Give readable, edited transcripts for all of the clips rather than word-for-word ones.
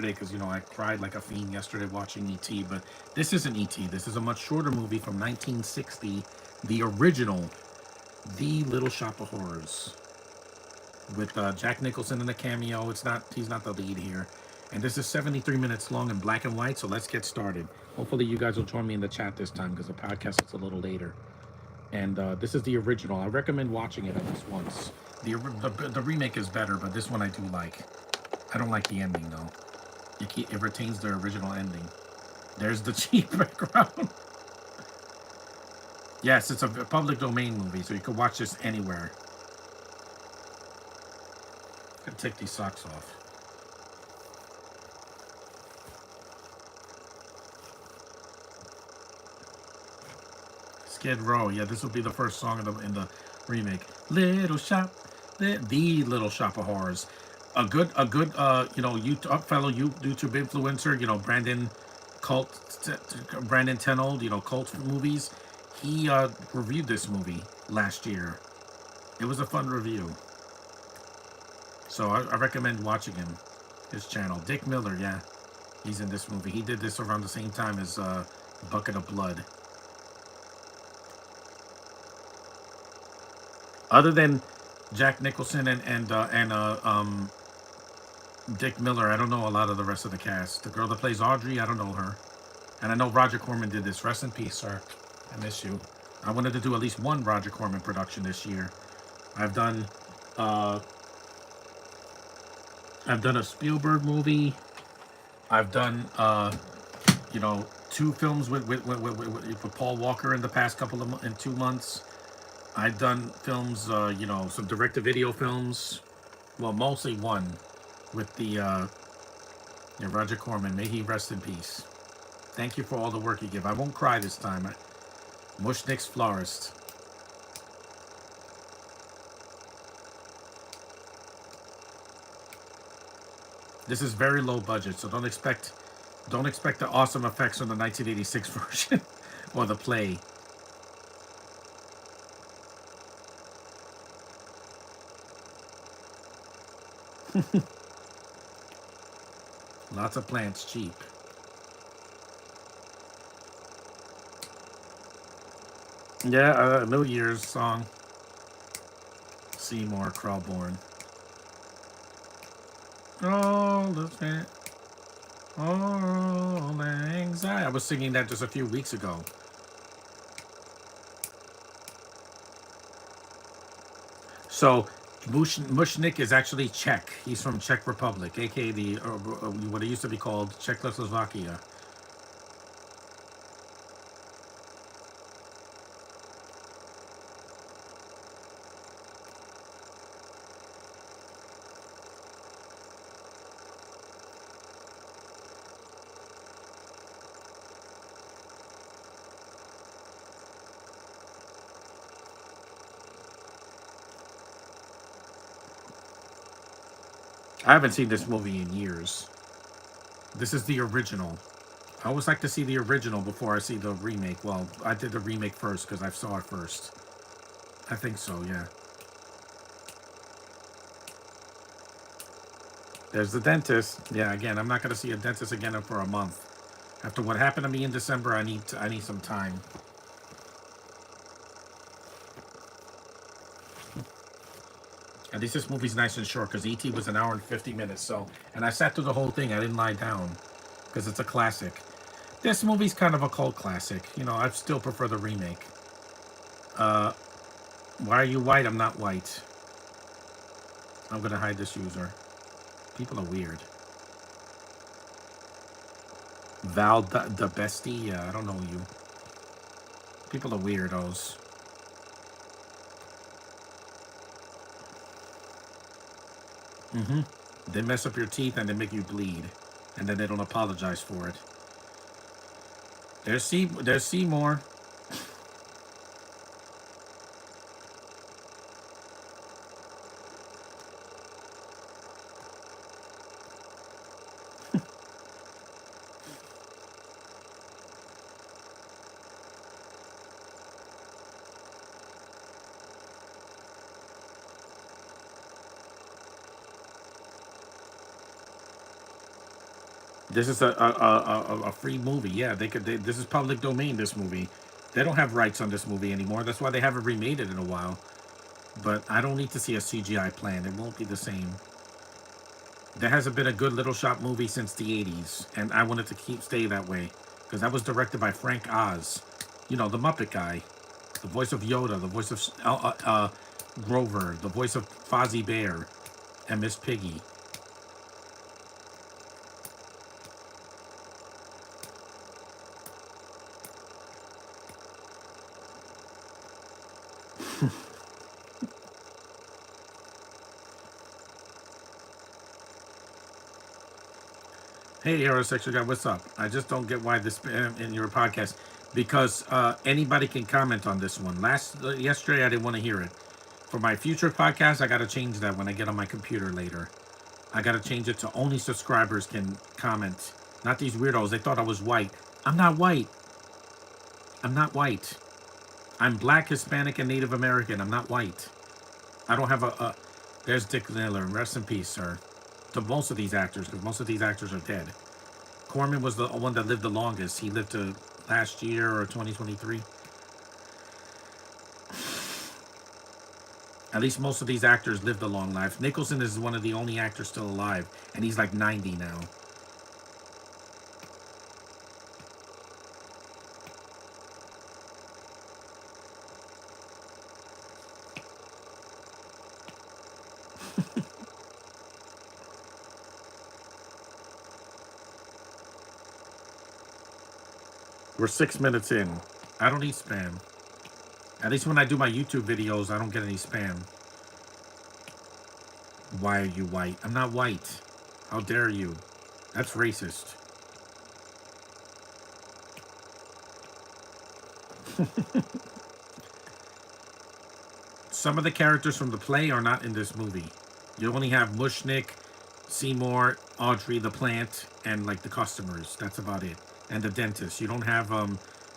because, you know, I cried like a fiend yesterday watching E.T., but this isn't E.T. This is a much shorter movie from 1960, the original, The Little Shop of Horrors, with Jack Nicholson in a cameo. He's not the lead here. And this is 73 minutes long in black and white, so let's get started. Hopefully you guys will join me in the chat this time because the podcast is a little later. And this is the original. I recommend watching it at least once. The remake is better, but this one I do like. I don't like the ending though. It retains the original ending. There's the cheap background. Yes, it's a public domain movie, so you can watch this anywhere. I'm gonna take these socks off. Skid Row. Yeah, this will be the first song in the remake. Little Shop, the Little Shop of Horrors. A good, you know, fellow YouTube influencer, you know, Cult, Brandon Tenold, you know, cult movies. He reviewed this movie last year. It was a fun review, so I recommend watching his channel. Dick Miller, yeah, he's in this movie. He did this around the same time as Bucket of Blood. Other than Jack Nicholson and Dick Miller, I don't know a lot of the rest of the cast. The girl that plays Audrey, I don't know her. And I know Roger Corman did this. Rest in peace, sir. I miss you. I wanted to do at least one Roger Corman production this year. I've done uh I've done a Spielberg movie. I've done you know, two films with Paul Walker in the past in 2 months. I've done films, you know, some direct-to-video films. Well, mostly one with the yeah, Roger Corman. May he rest in peace. Thank you for all the work you give. I won't cry this time. Mushnick's Florist. This is very low budget, so don't expect the awesome effects on the 1986 version or the play. Lots of plants cheap. Yeah, New Year's song. Seymour Krelborn. All the all anxiety. I was singing that just a few weeks ago. So Mushnik is actually Czech. He's from Czech Republic, aka the what it used to be called Czechoslovakia. I haven't seen this movie in years. This is the original. I always like to see the original before I see the remake. Well, I did the remake first because I saw it first. I think so, yeah. There's the dentist. Yeah, again, I'm not going to see a dentist again for a month. After what happened to me in December, I need some time. At least this movie's nice and short because E.T. was an hour and 50 minutes. So, and I sat through the whole thing. I didn't lie down because it's a classic. This movie's kind of a cult classic. You know, I still prefer the remake. Uh, why are you white? I'm not white. I'm gonna hide this user. People are weird. Val the bestie. Yeah, I don't know you. People are weirdos. Mm-hmm. They mess up your teeth and they make you bleed, and then they don't apologize for it. There's Seymour. This is a free movie. Yeah, they could. This is public domain. This movie, they don't have rights on this movie anymore. That's why they haven't remade it in a while. But I don't need to see a CGI plan. It won't be the same. There hasn't been a good Little Shop movie since the '80s, and I wanted to keep stay that way because that was directed by Frank Oz, you know, the Muppet guy, the voice of Yoda, the voice of Grover, the voice of Fozzie Bear, and Miss Piggy. Hey, heterosexual guy, what's up? I just don't get why this in your podcast because anybody can comment on this one. Yesterday, I didn't want to hear it. For my future podcast, I got to change that when I get on my computer later. I got to change it to only subscribers can comment, not these weirdos. They thought I was white. I'm not white. I'm not white. I'm black, Hispanic, and Native American. I'm not white. I don't have a. There's Dick Miller. Rest in peace, sir. To most of these actors, because most of these actors are dead. Corman was the one that lived the longest. He lived to last year or 2023. At least most of these actors lived a long life. Nicholson is one of the only actors still alive, and he's like 90 now. We're 6 minutes in. I don't need spam. At least when I do my YouTube videos, I don't get any spam. Why are you white? I'm not white. How dare you? That's racist. Some of the characters from the play are not in this movie. You only have Mushnick, Seymour, Audrey, the plant, and like the customers. That's about it. And the dentist. You don't have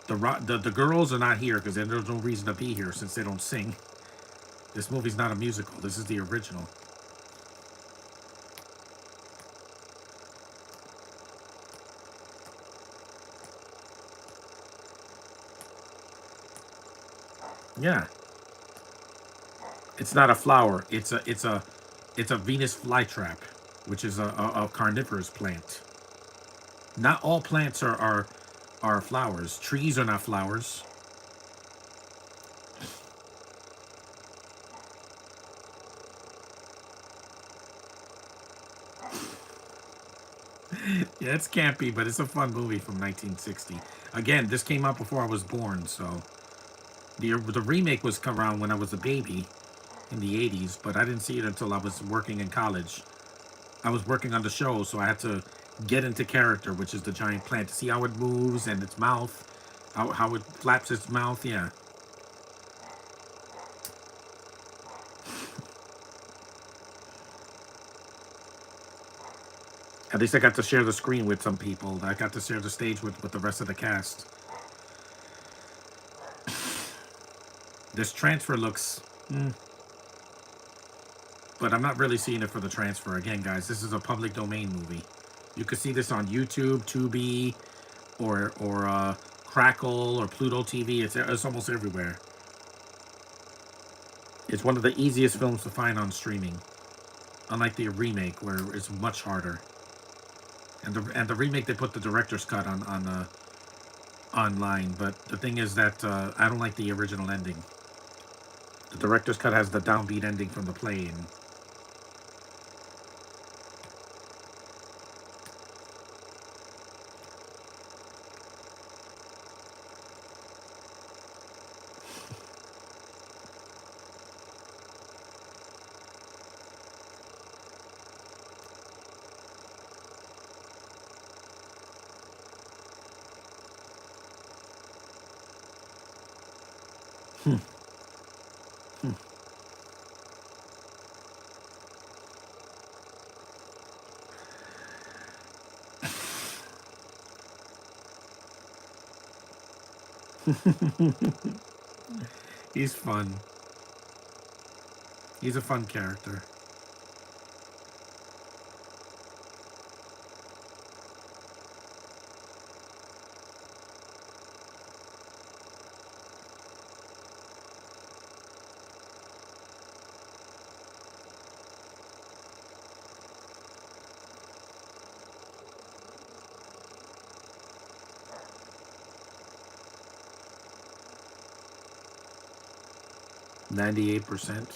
the girls are not here because there's no reason to be here since they don't sing. This movie's not a musical. This is the original. Yeah, it's not a flower. It's a Venus flytrap, which is a carnivorous plant. Not all plants are flowers. Trees are not flowers. Yeah, it's campy, but it's a fun movie from 1960. Again, this came out before I was born, so the remake was come around when I was a baby in the '80s, but I didn't see it until I was working in college. I was working on the show, so I had to get into character, which is the giant plant, to see how it moves and its mouth, how it flaps its mouth. Yeah, at least I got to share the screen with some people. I got to share the stage with the rest of the cast. This transfer looks, but I'm not really seeing it for the transfer. Again, guys, this is a public domain movie. You can see this on YouTube, Tubi, or Crackle or Pluto TV. It's almost everywhere. It's one of the easiest films to find on streaming, unlike the remake where it's much harder. And the remake they put the director's cut on online, but the thing is that I don't like the original ending. The director's cut has the downbeat ending from the play, and he's fun. He's a fun character. 98%.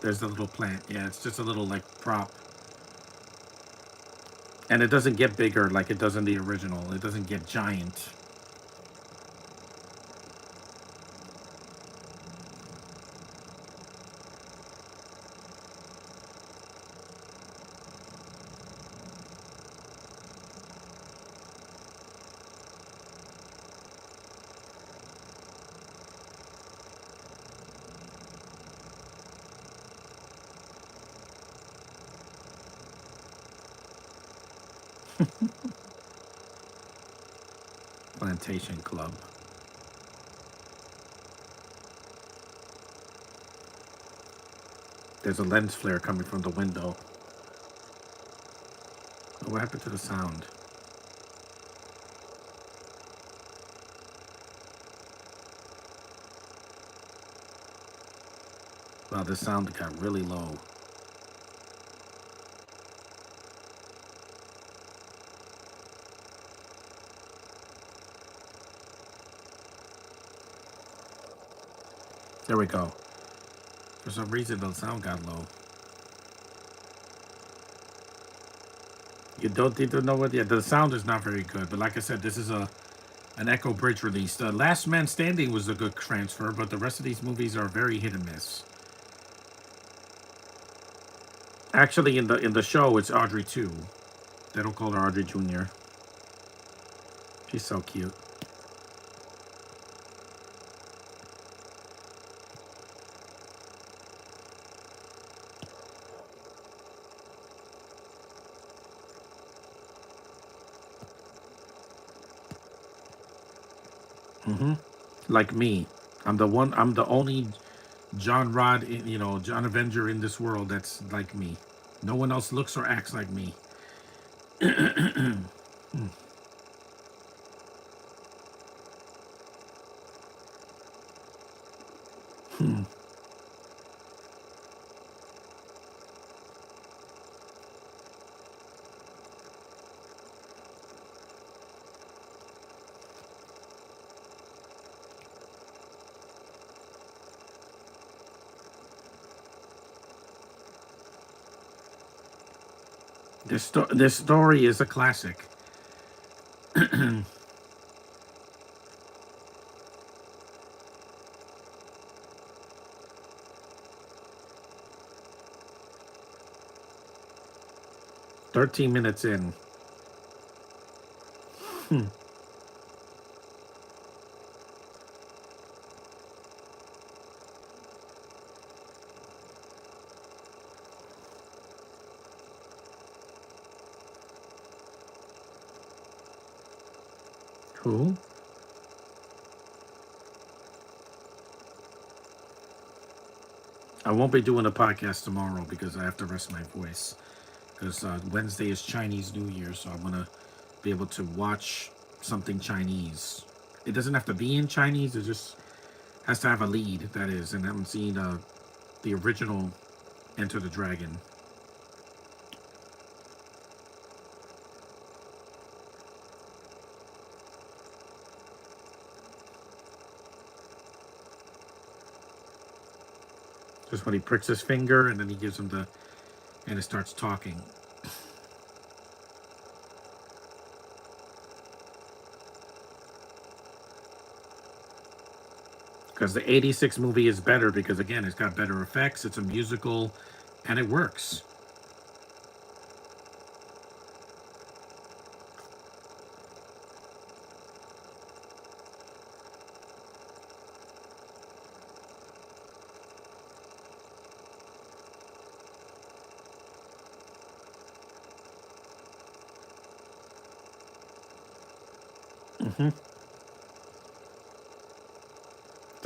There's the little plant. Yeah, it's just a little like prop. And it doesn't get bigger like it does in the original. It doesn't get giant. Plantation Club. There's a lens flare coming from the window. Oh, what happened to the sound? Wow, the sound got really low. There we go. For some reason, the sound got low. You don't need to know what. Yeah, the sound is not very good. But like I said, this is an Echo Bridge release. The Last Man Standing was a good transfer, but the rest of these movies are very hit and miss. Actually, in the show, it's Audrey too. They don't call her Audrey Jr. She's so cute. Hmm. Like me, I'm the one. I'm the only John Rod, John Avenger in this world that's like me. No one else looks or acts like me. This story is a classic. 13 minutes in. Who? I won't be doing a podcast tomorrow because I have to rest my voice. Because Wednesday is Chinese New Year, so I want to be able to watch something Chinese. It doesn't have to be in Chinese. It just has to have a lead. That is, and I'm seeing the original Enter the Dragon. Just when he pricks his finger and then he gives him and it starts talking. Because the 86 movie is better because, again, it's got better effects, it's a musical, and it works.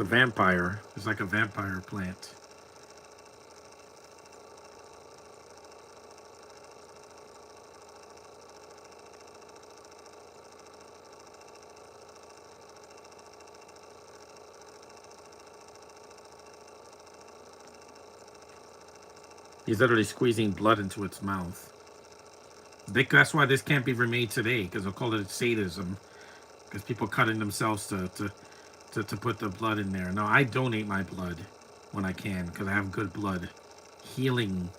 a vampire. It's like a vampire plant. He's literally squeezing blood into its mouth. That's why this can't be remade today, because they'll call it sadism. Because people cutting themselves to put the blood in there. No, I donate my blood when I can, because I have good blood. Healing,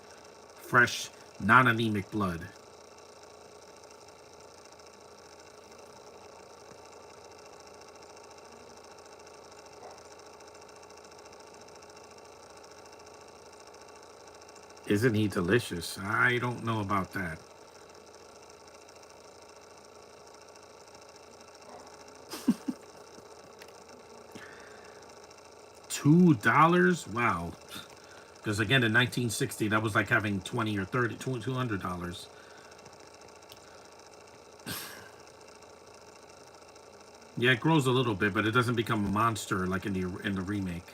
fresh, non-anemic blood. Isn't he delicious? I don't know about that. $2? Wow. Because again, in 1960, that was like having 20 or 30, $200. Yeah, it grows a little bit, but it doesn't become a monster like in the remake.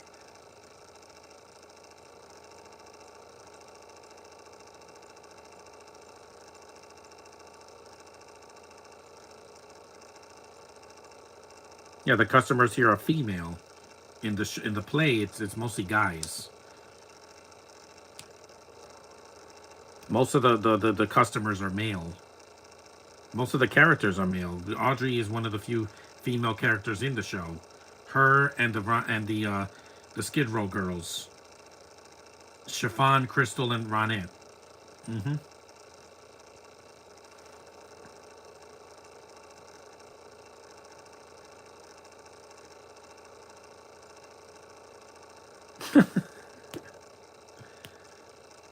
Yeah, the customers here are female. In the play, it's mostly guys. Most of the customers are male. Most of the characters are male. Audrey is one of the few female characters in the show. Her and the Skid Row girls, Chiffon, Crystal, and Ronette. Mm-hmm.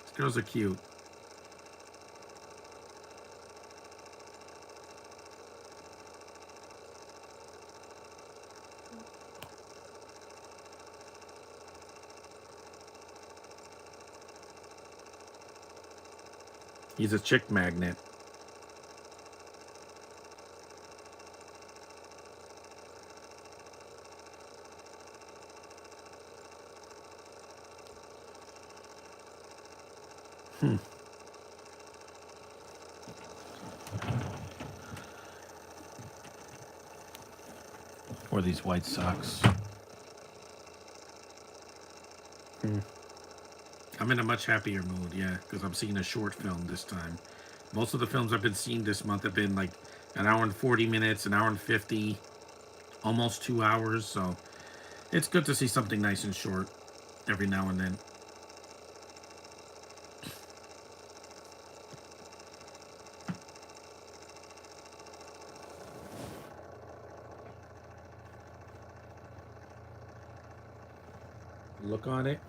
These girls are cute. He's a chick magnet. Hmm. Or these white socks. Hmm. I'm in a much happier mood, yeah, because I'm seeing a short film this time. Most of the films I've been seeing this month have been like an hour and 40 minutes, an hour and 50, almost 2 hours. So it's good to see something nice and short every now and then. Look on it.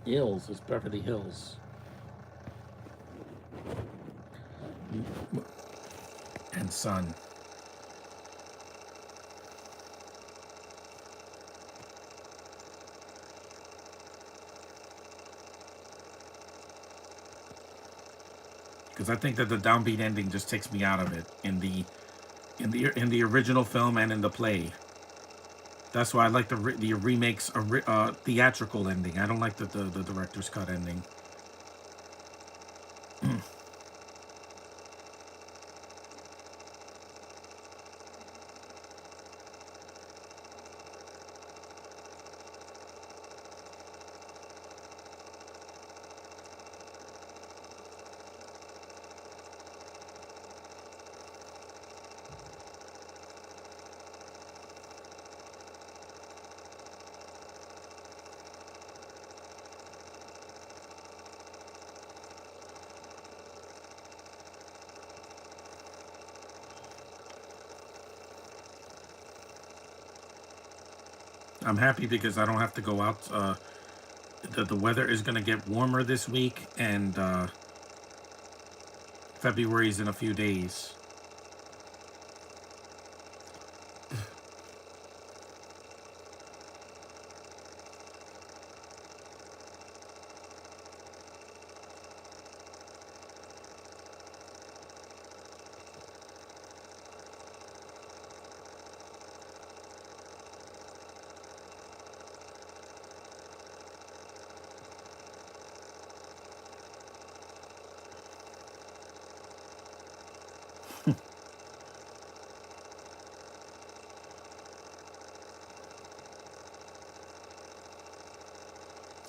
Hills. It's Beverly Hills. And Son. Because I think that the downbeat ending just takes me out of it in the original film and in the play. That's why I like the remakes theatrical ending. I don't like the director's cut ending. I'm happy because I don't have to go out. The weather is going to get warmer this week, and February's in a few days.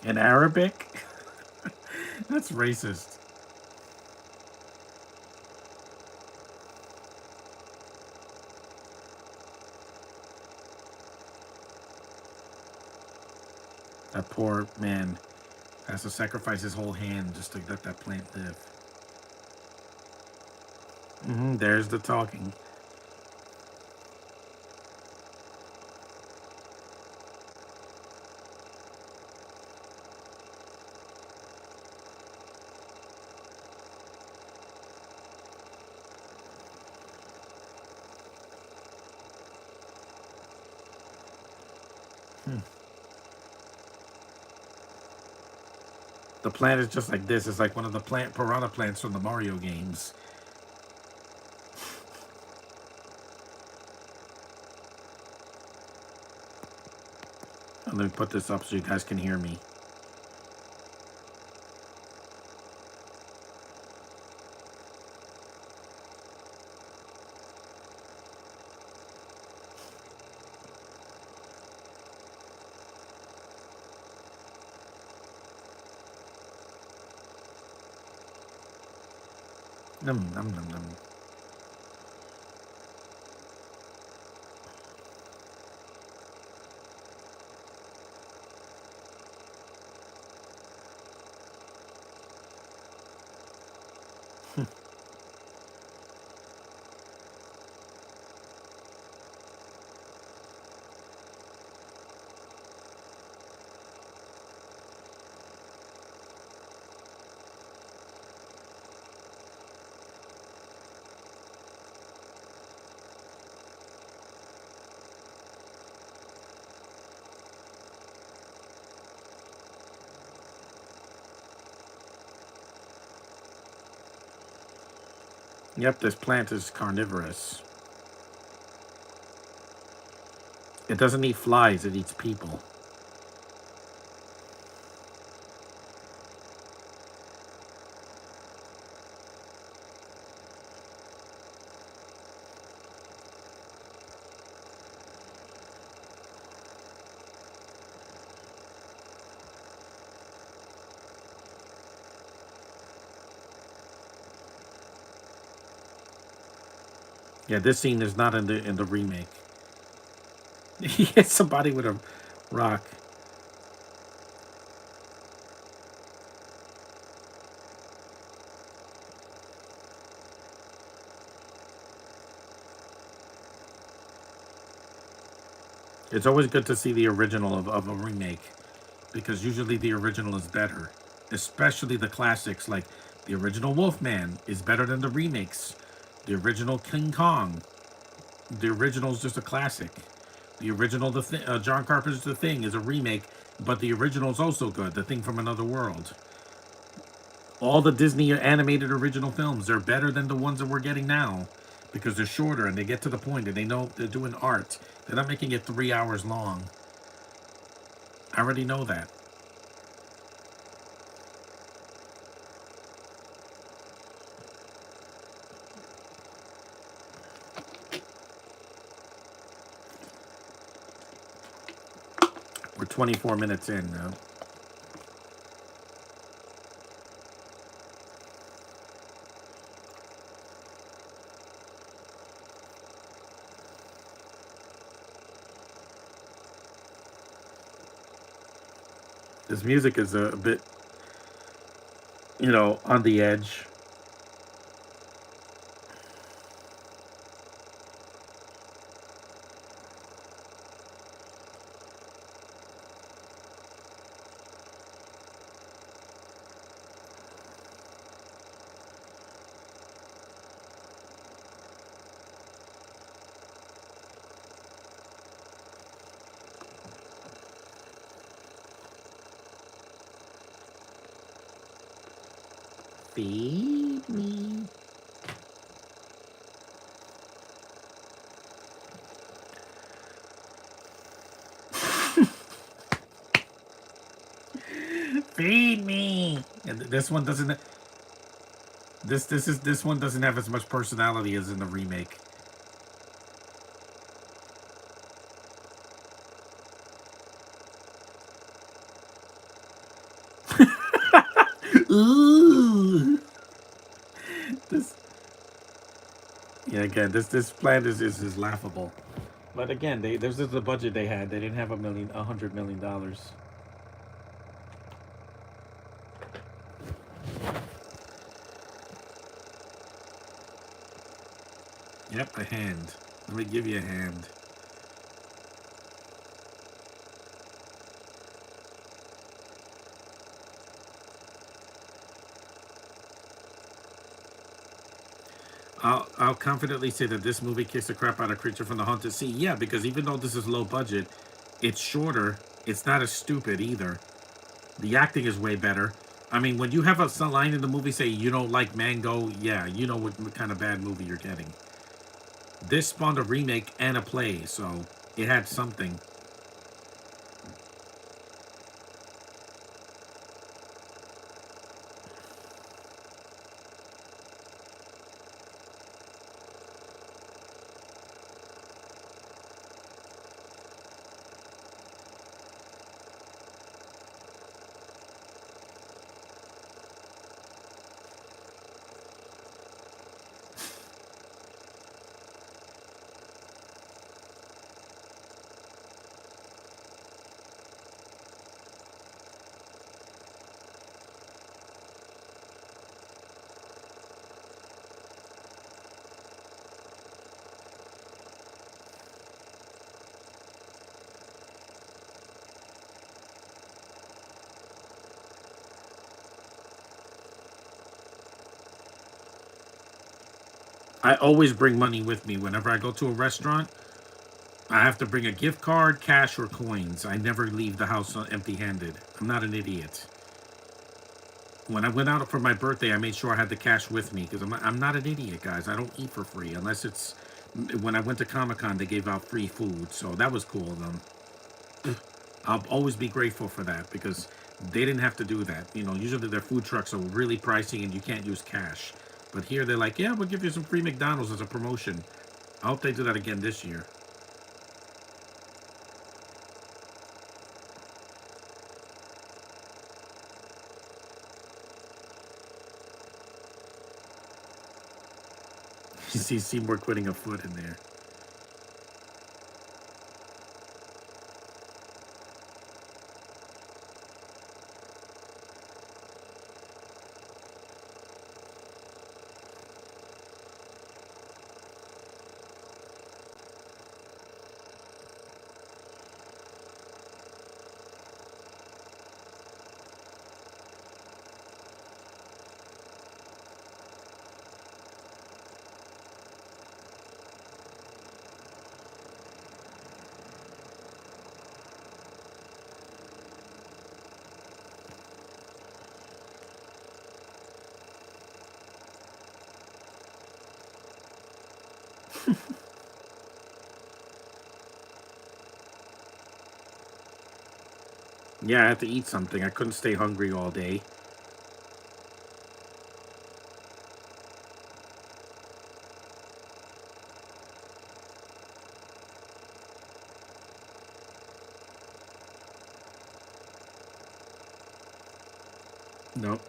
In Arabic? That's racist. That poor man has to sacrifice his whole hand just to let that plant live. There's the talking. The plant is just like this. It's like one of the piranha plants from the Mario games. And let me put this up so you guys can hear me. Num num num num. Yep, this plant is carnivorous. It doesn't eat flies, it eats people. Yeah, this scene is not in the remake. He hit somebody with a rock. It's always good to see the original of a remake because usually the original is better, especially the classics. Like the original Wolfman is better than the remakes. The original King Kong, the original is just a classic. The original, John Carpenter's The Thing is a remake, but the original is also good. The Thing from Another World. All the Disney animated original films, they're better than the ones that we're getting now because they're shorter and they get to the point and they know they're doing art. They're not making it 3 hours long. I already know that. We're 24 minutes in now. This music is a bit, on the edge. Feed me. Feed me. And this one doesn't. This one doesn't have as much personality as in the remake. Yeah, again, this plan is laughable. But again, this is the budget they had. They didn't have $100 million. Yep, a hand. Let me give you a hand. I'll confidently say that this movie kicks the crap out of Creature from the Haunted Sea. Yeah, because even though this is low budget, it's shorter. It's not as stupid either. The acting is way better. I mean, when you have a line in the movie say you don't like mango, yeah, you know what kind of bad movie you're getting. This spawned a remake and a play, so it had something. I always bring money with me whenever I go to a restaurant. I have to bring a gift card, cash, or coins. I never leave the house empty-handed. I'm not an idiot. When I went out for my birthday, I made sure I had the cash with me because I'm not an idiot, guys. I don't eat for free unless it's when I went to Comic Con. They gave out free food, so that was cool of them. I'll always be grateful for that because they didn't have to do that. You know, usually their food trucks are really pricey and you can't use cash. But here they're like, yeah, we'll give you some free McDonald's as a promotion. I hope they do that again this year. You see Seymour quitting a foot in there. Yeah, I had to eat something. I couldn't stay hungry all day. Nope.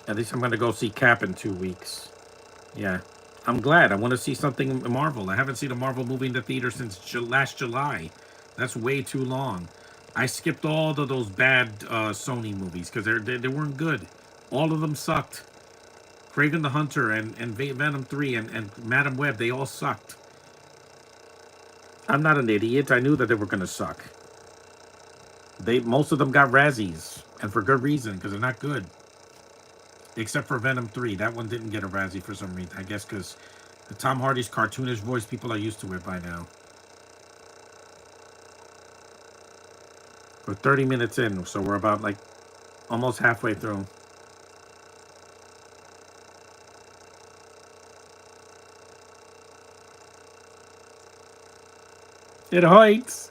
At least I'm gonna go see Cap in 2 weeks. Yeah, I'm glad. I want to see something Marvel. I haven't seen a Marvel movie in the theater since last July. That's way too long. I skipped all of those bad Sony movies because they weren't good. All of them sucked. Craven the Hunter and Venom 3 and Madam Web, they all sucked. I'm not an idiot. I knew that they were going to suck. Most of them got Razzies, and for good reason because they're not good. Except for Venom 3. That one didn't get a Razzie for some reason. I guess because Tom Hardy's cartoonish voice, people are used to it by now. We're 30 minutes in, so we're about like almost halfway through. It hurts.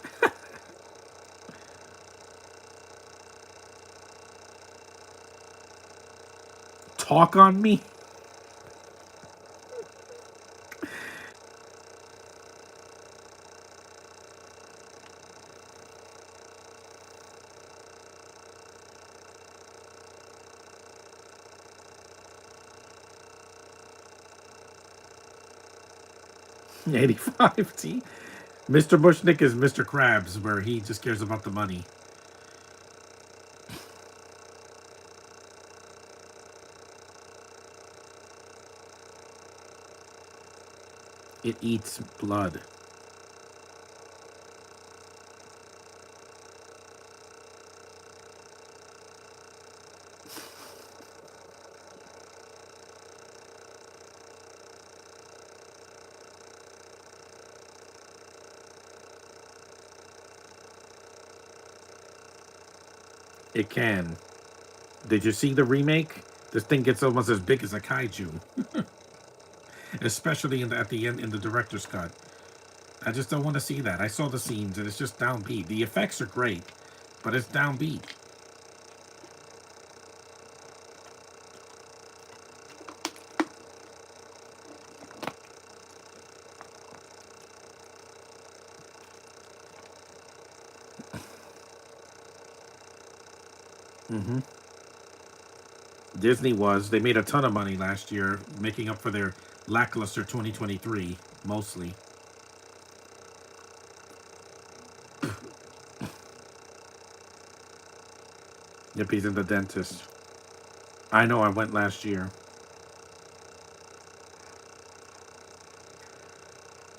Talk on me. 85 T. Mr. Bushnick is Mr. Krabs, where he just cares about the money. It eats blood. It can. Did you see the remake? This thing gets almost as big as a kaiju, especially at the end in the director's cut. I just don't want to see that. I saw the scenes and it's just downbeat. The effects are great, but it's downbeat. Hmm. Disney was. They made a ton of money last year, making up for their lackluster 2023, mostly. Yep, he's in the dentist. I know, I went last year.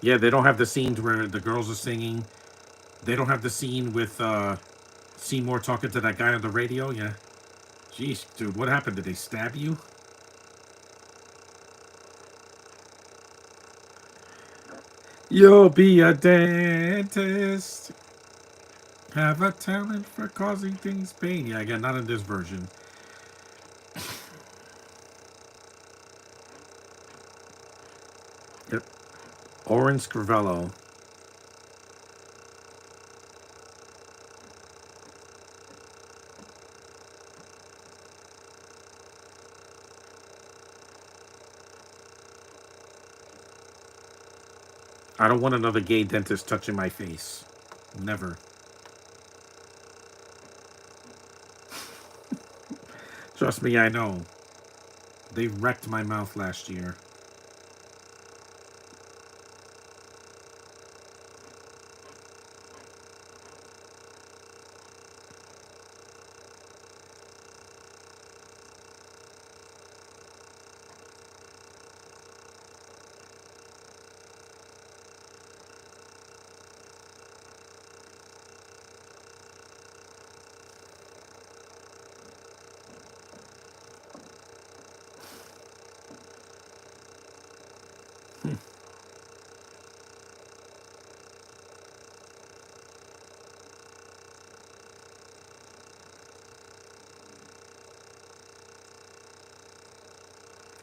Yeah, they don't have the scenes where the girls are singing. They don't have the scene with Seymour talking to that guy on the radio. Yeah. Jeez, dude, what happened? Did they stab you? You'll be a dentist. Have a talent for causing things pain. Yeah, again, not in this version. Yep. Oren Scrivello. I don't want another gay dentist touching my face. Never. Trust me, I know. They wrecked my mouth last year.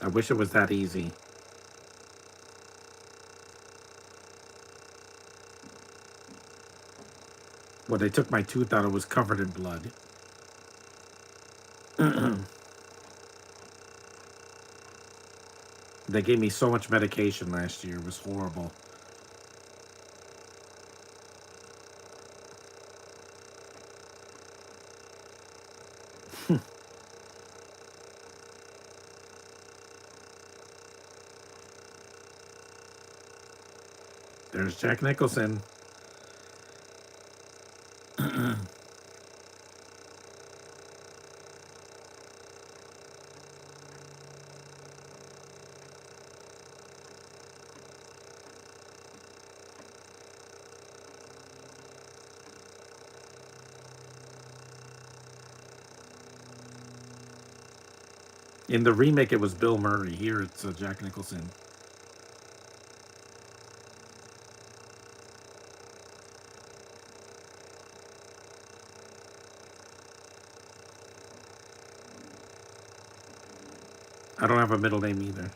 I wish it was that easy. When they took my tooth out, it was covered in blood. They gave me so much medication last year. It was horrible. There's Jack Nicholson. In the remake, it was Bill Murray. Here, it's Jack Nicholson. I don't have a middle name either.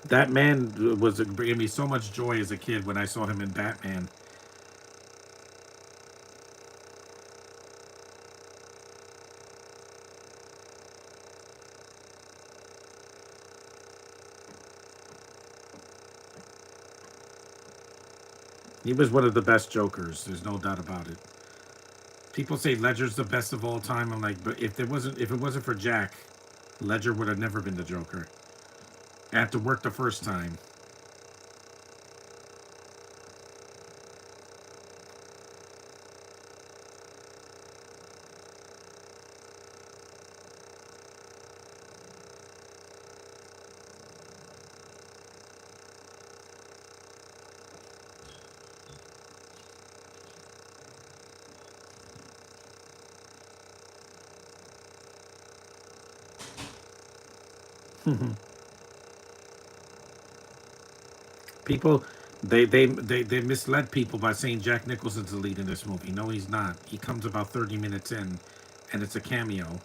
That man was bringing me so much joy as a kid when I saw him in Batman. He was one of the best Jokers. There's no doubt about it. People say Ledger's the best of all time. I'm like, but if it wasn't for Jack, Ledger would have never been the Joker. I had to work the first time. People, they misled people by saying Jack Nicholson's the lead in this movie. No, he's not. He comes about 30 minutes in, and it's a cameo.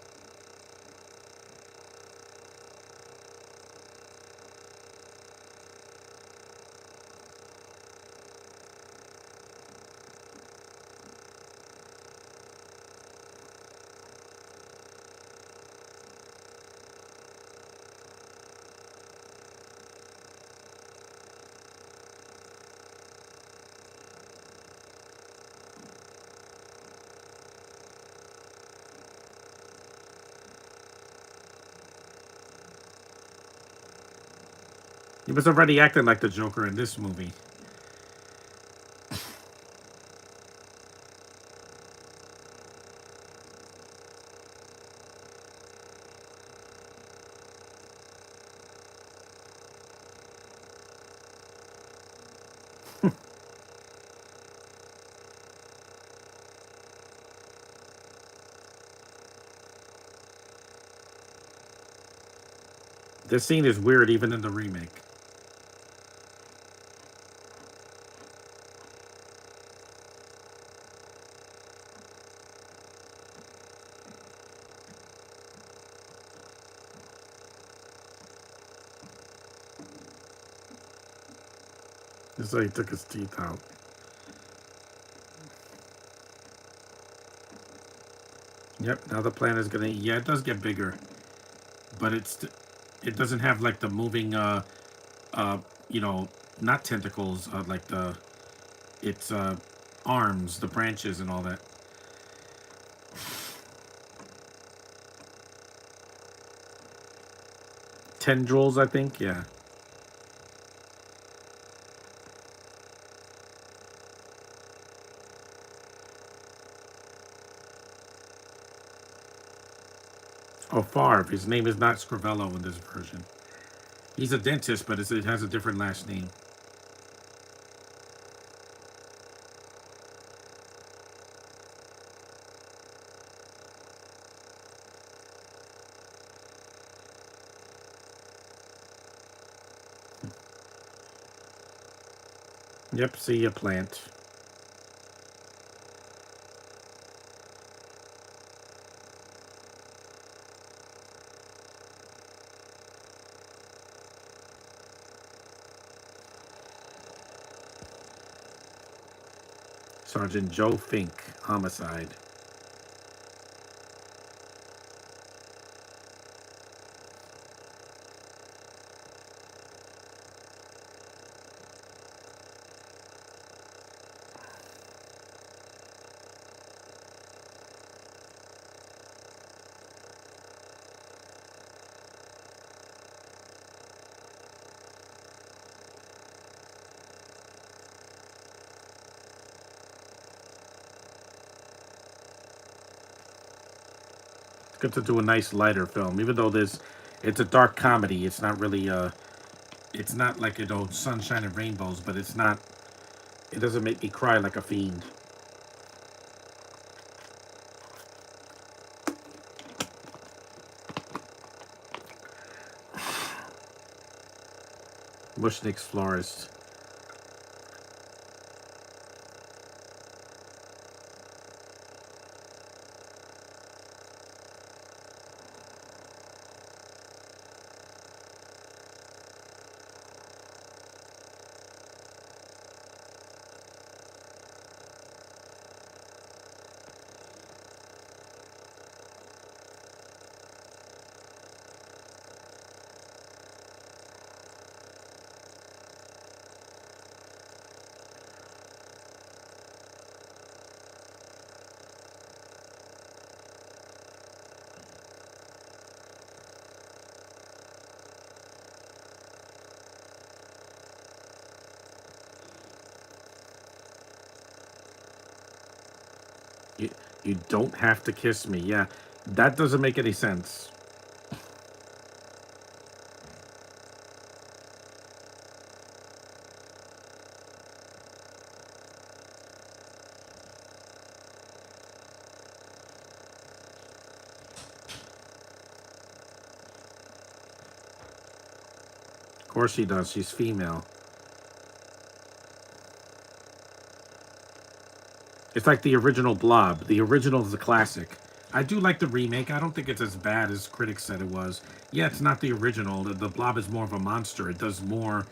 He was already acting like the Joker in this movie. This scene is weird even in the remake. It's like he took his teeth out. Yep, now the plan is gonna. Yeah, it does get bigger, but it doesn't have like the moving uh you know not tentacles like the its arms, the branches, and all that. Tendrils, I think. Yeah. Oh, Favre. His name is not Scrivello in this version. He's a dentist, but it has a different last name. Yep. See a plant. Sergeant Joe Fink, homicide. It's good to do a nice lighter film, even though it's a dark comedy. It's not really it's not like sunshine and rainbows, but it's not. It doesn't make me cry like a fiend. Mushnik's florist. You don't have to kiss me. Yeah, that doesn't make any sense. Of course she does. She's female. It's like the original Blob. The original is a classic. I do like the remake. I don't think it's as bad as critics said it was. Yeah, it's not the original. The Blob is more of a monster. It does more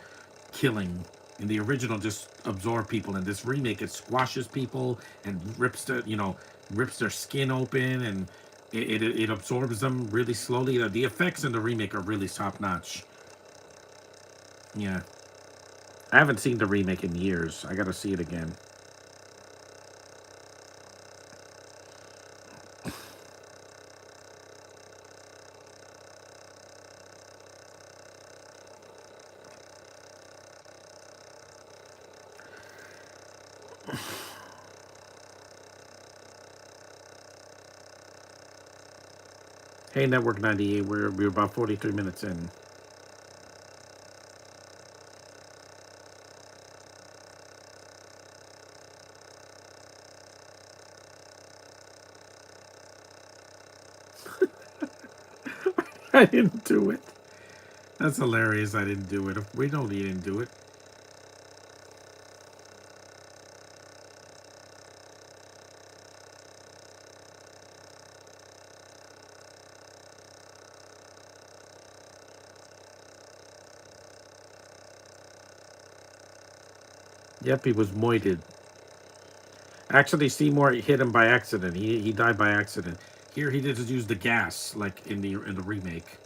killing. And the original just absorb people. And this remake, it squashes people and rips their skin open, and it absorbs them really slowly. The effects in the remake are really top notch. Yeah, I haven't seen the remake in years. I got to see it again. Hey, Network 98, we're about 43 minutes in. I didn't do it. That's hilarious. I didn't do it. If we know you didn't do it. Yep, he was moited. Actually, Seymour hit him by accident. He died by accident. Here he did just use the gas, like in the remake.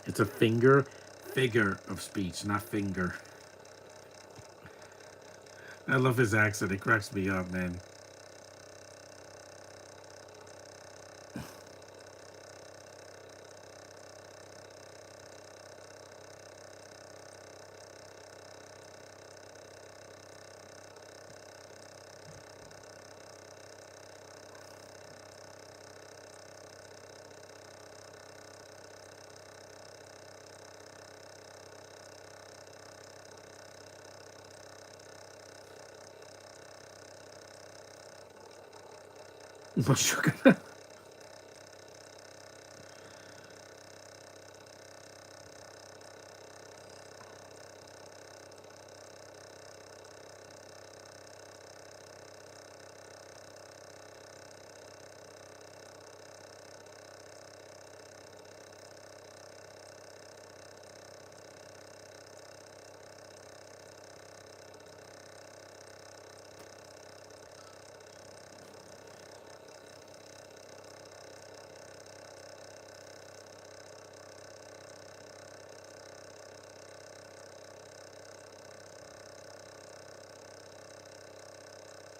It's a figure of speech, not finger. I love his accent. It cracks me up, man.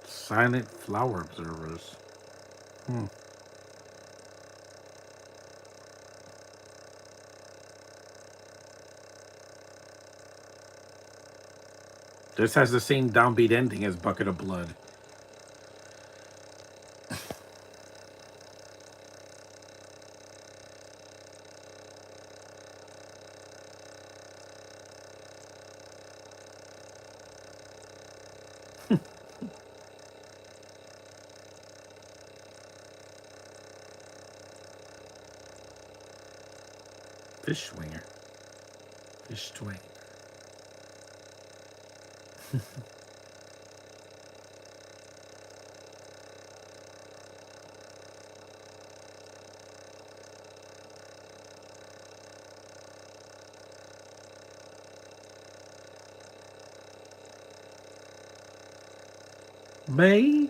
Silent flower observers. Hmm. This has the same downbeat ending as Bucket of Blood. Fish swinger. Fish swing. May.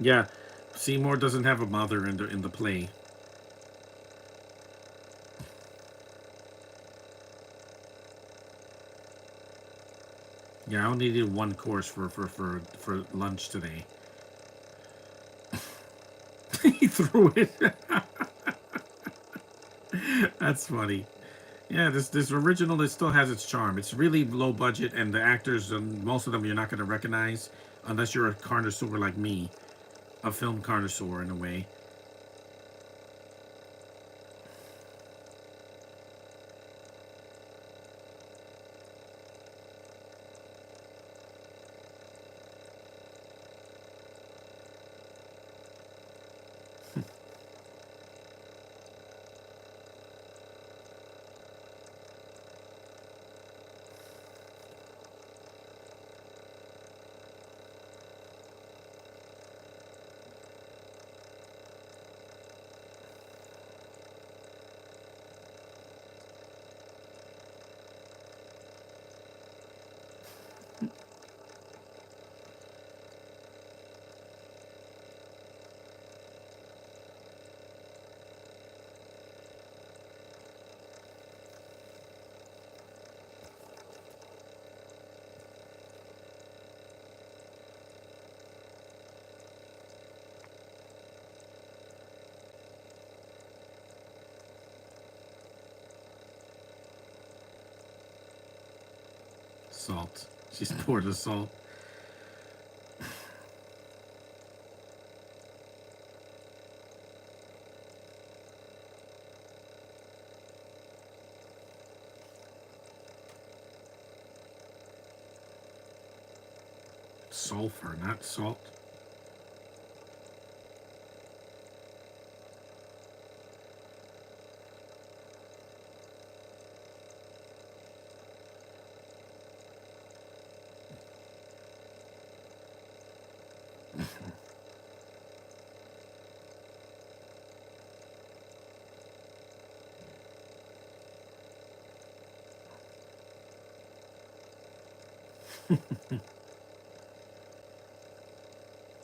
Yeah, Seymour doesn't have a mother in the play. Yeah, I only did one course for lunch today. He threw it. That's funny. Yeah, this original, it still has its charm. It's really low budget, and the actors, most of them, you're not going to recognize unless you're a connoisseur like me, a film connoisseur in a way. Salt. She's poured the salt. Sulfur, not salt.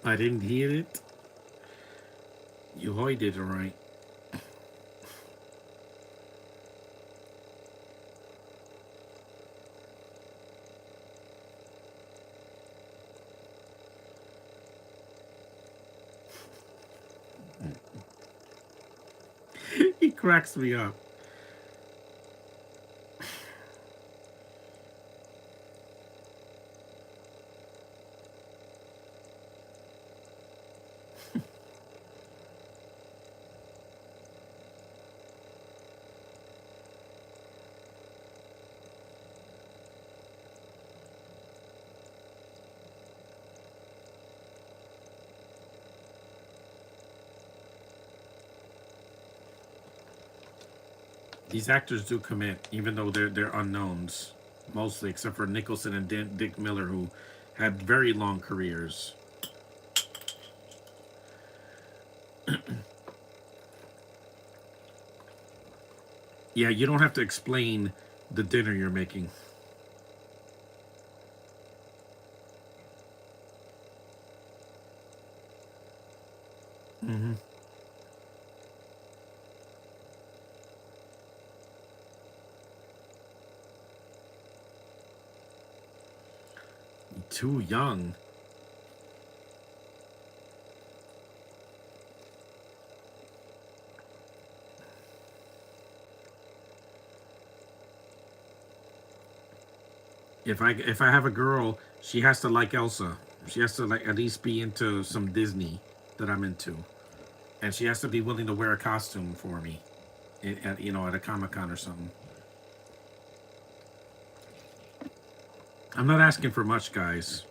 I didn't hear it. You hoy did it right. He cracks me up. These actors do commit, even though they're unknowns, mostly, except for Nicholson and Dick Miller, who had very long careers. Yeah, you don't have to explain the dinner you're making. Hmm. Too young. If I have a girl, she has to like Elsa. She has to like at least be into some Disney that I'm into, and she has to be willing to wear a costume for me, at at a Comic Con or something. I'm not asking for much, guys.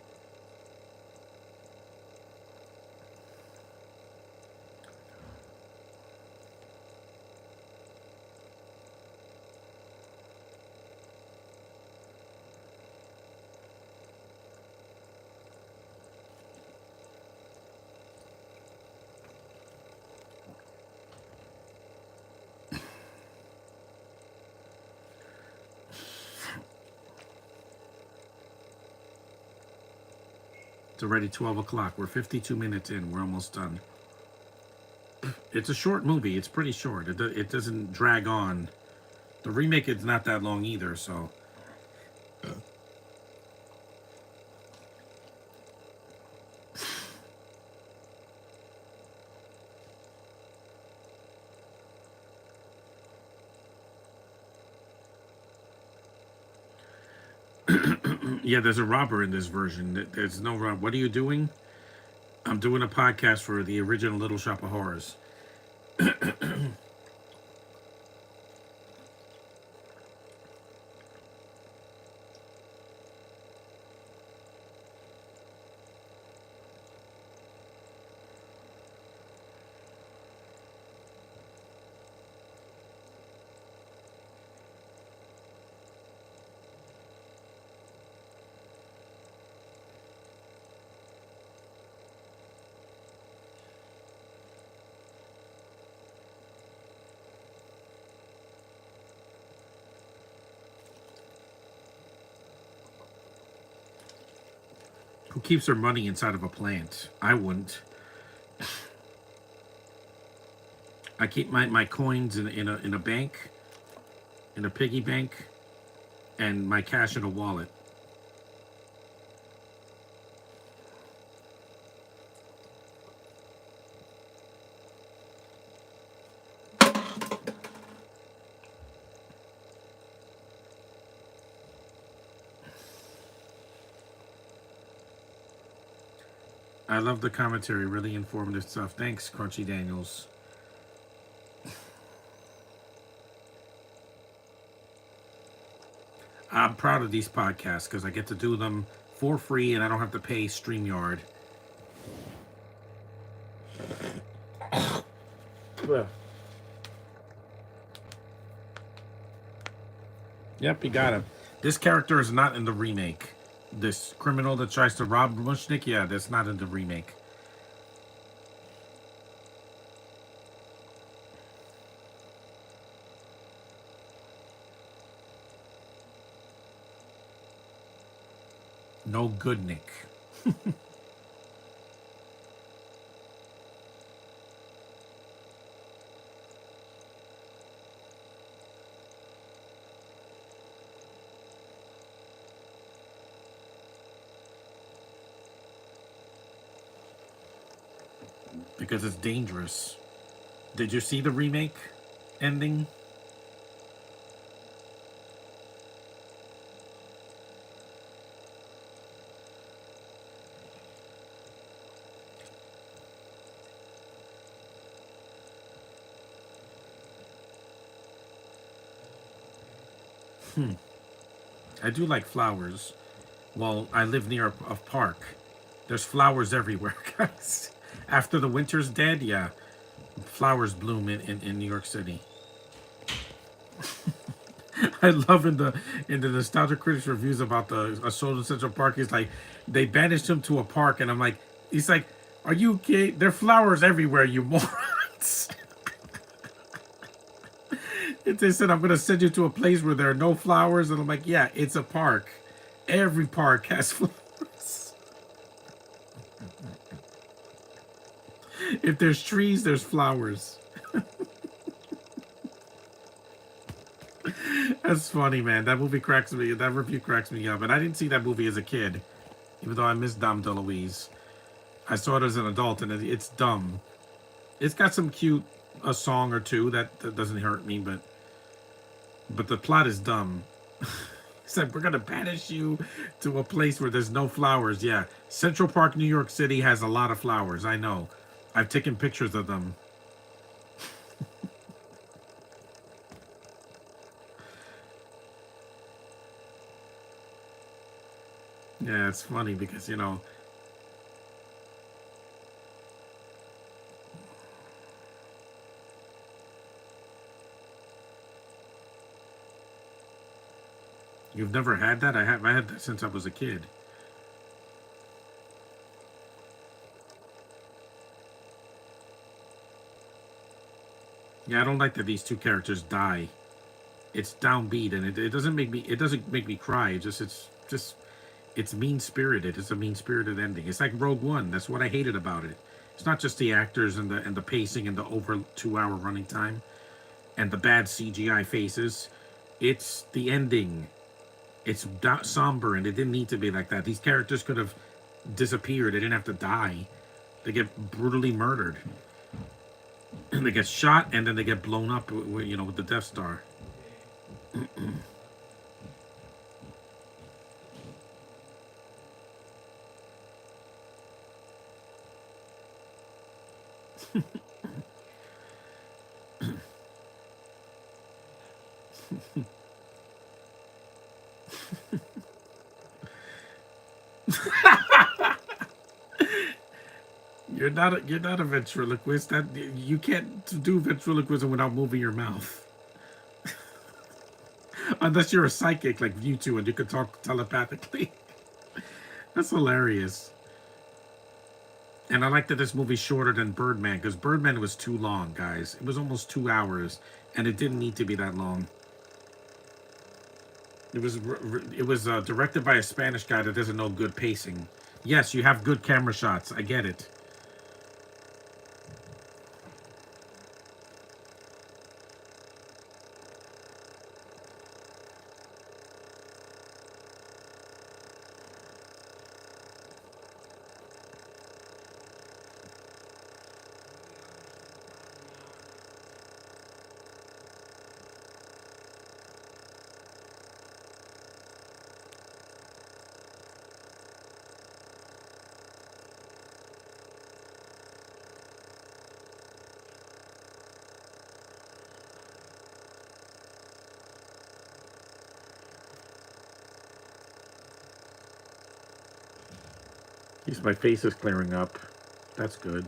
It's already 12 o'clock. We're 52 minutes in. We're almost done. It's a short movie. It's pretty short. It doesn't drag on. The remake is not that long either, so. Yeah, there's a robber in this version. There's no rob. What are you doing? I'm doing a podcast for the original Little Shop of Horrors. Who keeps their money inside of a plant? I wouldn't. I keep my coins in a bank, in a piggy bank, and my cash in a wallet. I love the commentary, really informative stuff. Thanks, Crunchy Daniels. I'm proud of these podcasts because I get to do them for free and I don't have to pay StreamYard. Yeah. Yep, you got him. This character is not in the remake. This criminal that tries to rob Mushnik, yeah, that's not in the remake. No good Nick. Because it's dangerous. Did you see the remake ending? I do like flowers. Well, I live near a park. There's flowers everywhere, guys. After the winter's dead, yeah, flowers bloom in New York City. I love in the Nostalgia Critics reviews about the Assault on Central Park. He's like, they banished him to a park, and I'm like, he's like, are you okay? There are flowers everywhere, you morons. They said, I'm gonna send you to a place where there are no flowers, and I'm like, yeah, it's a park. Every park has flowers. If there's trees, there's flowers. That's funny, man. That movie cracks me. That review cracks me up. And I didn't see that movie as a kid, even though I miss Dom DeLuise. I saw it as an adult, and it's dumb. It's got some cute a song or two that doesn't hurt me, but the plot is dumb. He said, we're gonna banish you to a place where there's no flowers. Yeah, Central Park, New York City has a lot of flowers. I know. I've taken pictures of them. Yeah, it's funny because you've never had that. I had that since I was a kid. Yeah, I don't like that these two characters die. It's downbeat, and it doesn't make me cry. It's just It's mean spirited. It's a mean spirited ending. It's like Rogue One. That's what I hated about it. It's not just the actors and the pacing and the over 2 hour running time and the bad CGI faces. It's the ending. It's somber, and it didn't need to be like that. These characters could have disappeared. They didn't have to die. They get brutally murdered. And they get shot, and then they get blown up, with the Death Star. You're not a ventriloquist. That you can't do ventriloquism without moving your mouth, unless you're a psychic like you two and you can talk telepathically. That's hilarious. And I like that this movie's shorter than Birdman because Birdman was too long, guys. It was almost 2 hours, and it didn't need to be that long. It was directed by a Spanish guy that doesn't know good pacing. Yes, you have good camera shots. I get it. At least my face is clearing up. That's good.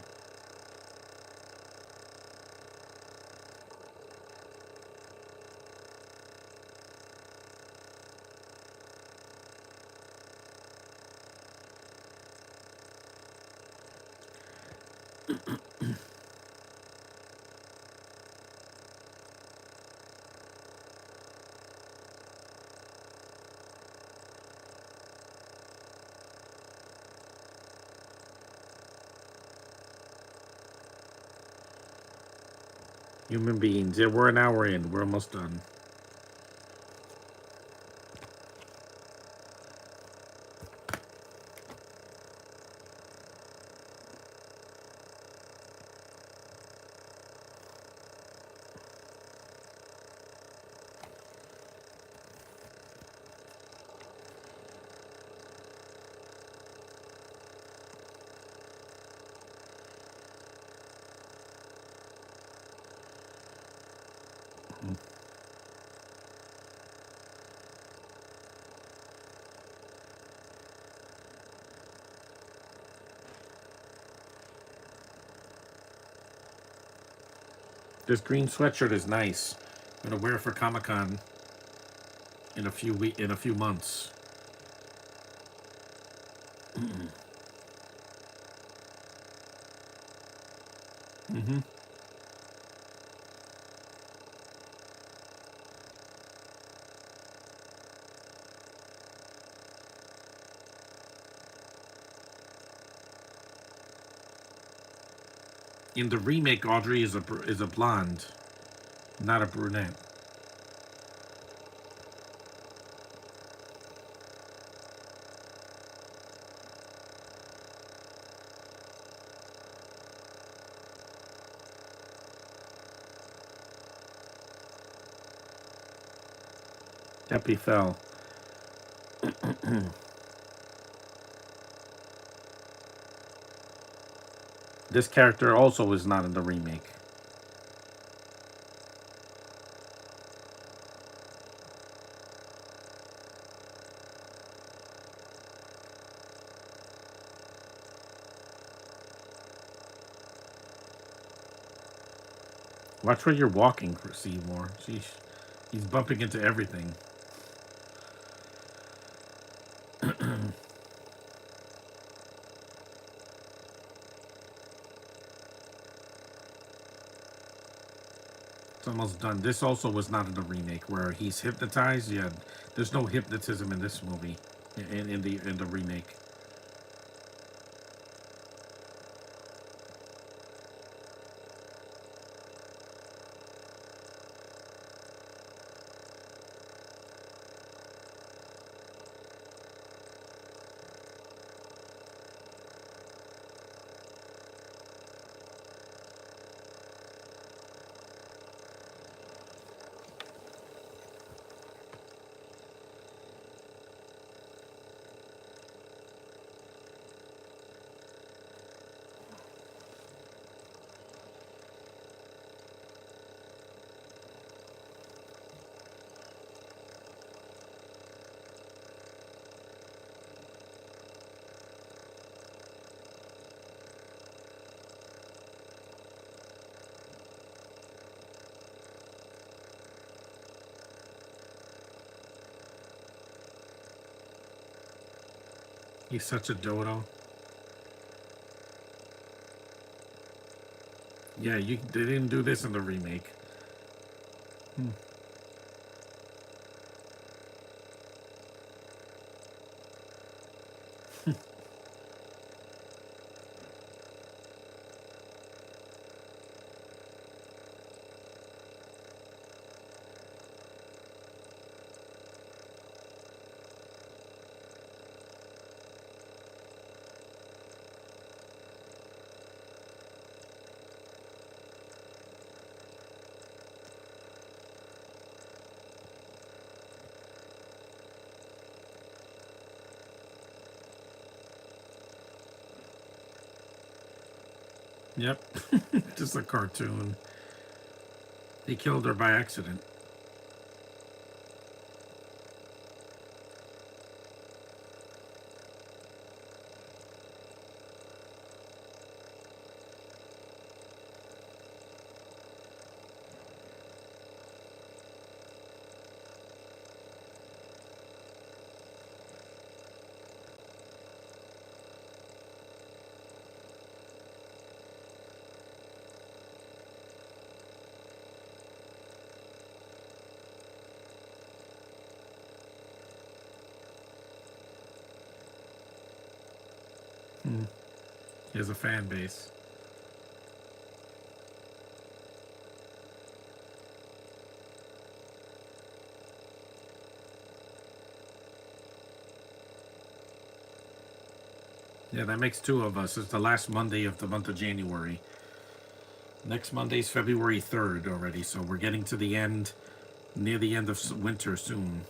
Human beings. Yeah, we're an hour in. We're almost done. This green sweatshirt is nice. I'm gonna wear it for Comic Con in a few months. Hmm. In the remake, Audrey is a blonde, not a brunette. Happy fell. This character also is not in the remake. Watch where you're walking, for Seymour. Sheesh. He's bumping into everything. It's almost done. This also was not in the remake where he's hypnotized. Yeah, there's no hypnotism in this movie. in the remake. He's such a dodo. Yeah, they didn't do this in the remake. Hmm. Yep, just a cartoon. They killed her by accident. Hmm. He has a fan base. Yeah, that makes two of us. It's the last Monday of the month of January. Next Monday's February 3rd already, so we're getting to the end, near the end of winter soon.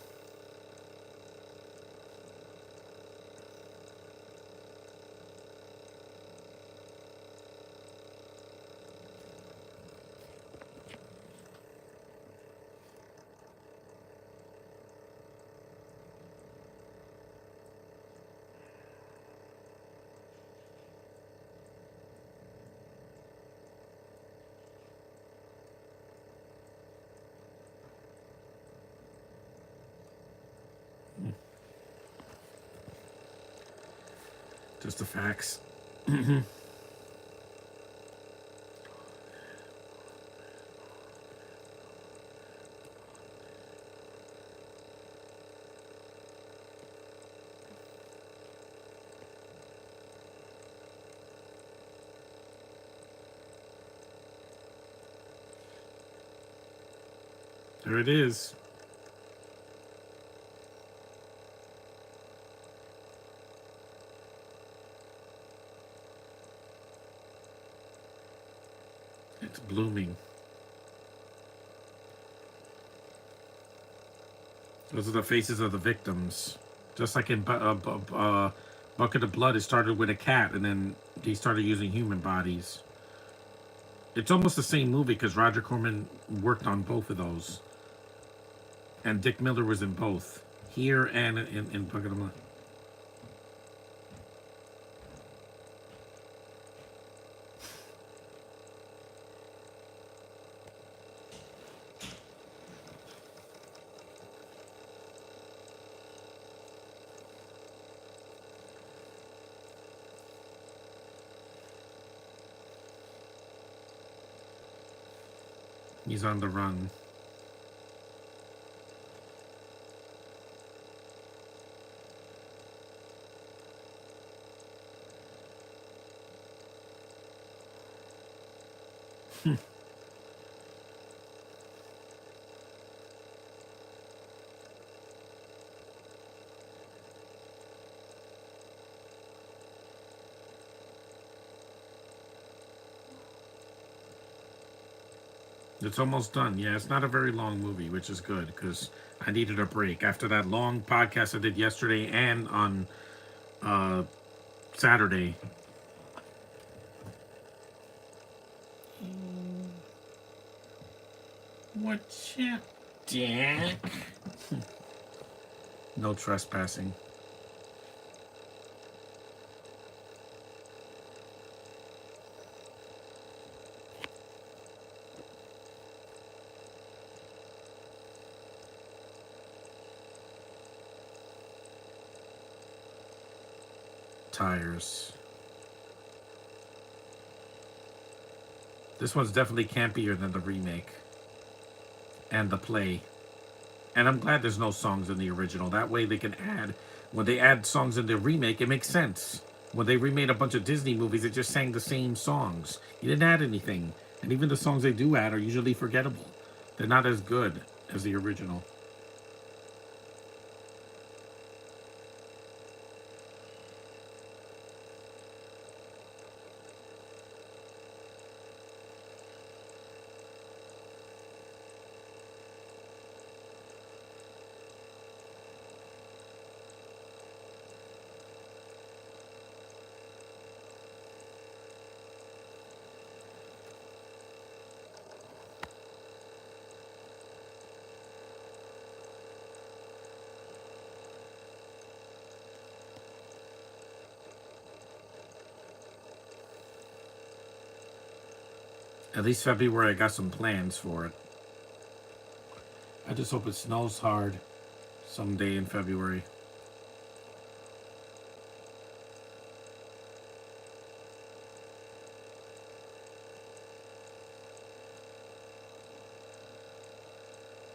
Just the facts. There it is. It's blooming. Those are the faces of the victims. Just like in Bucket of Blood, it started with a cat, and then he started using human bodies. It's almost the same movie because Roger Corman worked on both of those, and Dick Miller was in both, here and in Bucket of Blood. He's on the run. It's almost done. Yeah, it's not a very long movie, which is good because I needed a break after that long podcast I did yesterday and on uh, Saturday. What's up, Jack? No trespassing. Tires. This one's definitely campier than the remake and the play. And I'm glad there's no songs in the original. That way they can add, when they add songs in the remake, it makes sense. When they remade a bunch of Disney movies, it just sang the same songs. You didn't add anything. And even the songs they do add are usually forgettable. They're not as good as the original. At least February, I got some plans for it. I just hope it snows hard someday in February.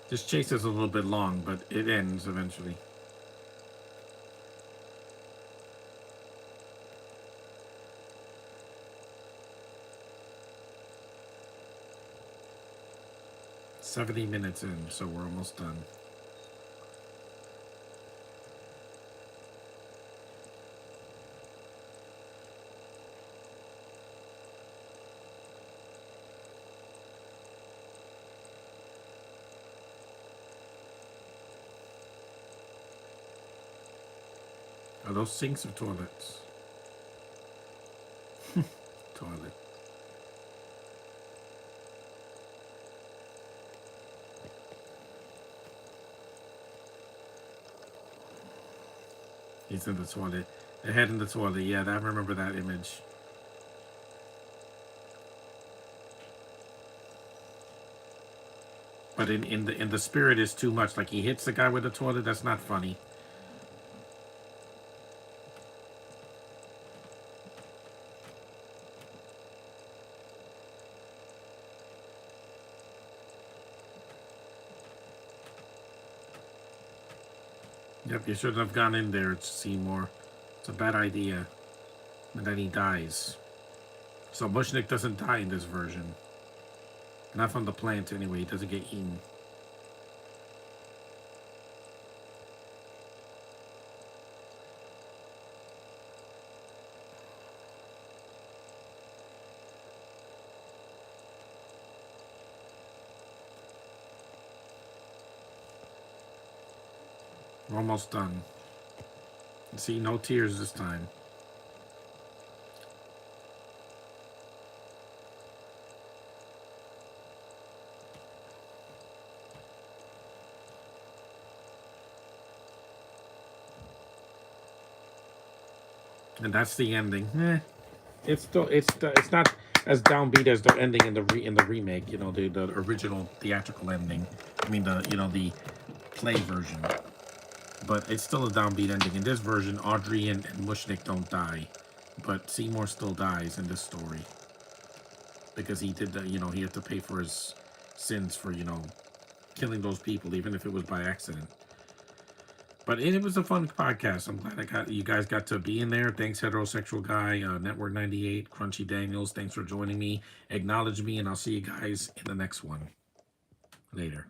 This chase is a little bit long, but it ends eventually. "70 minutes in, so we're almost done." Are those sinks or toilets? Toilet. He's in the toilet. The head in the toilet. Yeah, I remember that image. But in the spirit is too much. Like he hits the guy with the toilet. That's not funny. Yep, you shouldn't have gone in there, Seymour. It's a bad idea. And then he dies. So Mushnik doesn't die in this version. Not from the plant anyway. He doesn't get eaten. We're almost done. See, no tears this time. And that's the ending. It's still it's not as downbeat as the ending in the remake. You know, the original theatrical ending. I mean the play version. But it's still a downbeat ending. In this version, Audrey and Mushnik don't die, but Seymour still dies in this story because he did the, he had to pay for his sins for killing those people, even if it was by accident. But it was a fun podcast. I'm glad you guys got to be in there. Thanks, heterosexual guy, Network 98, Crunchy Daniels. Thanks for joining me. Acknowledge me, and I'll see you guys in the next one. Later.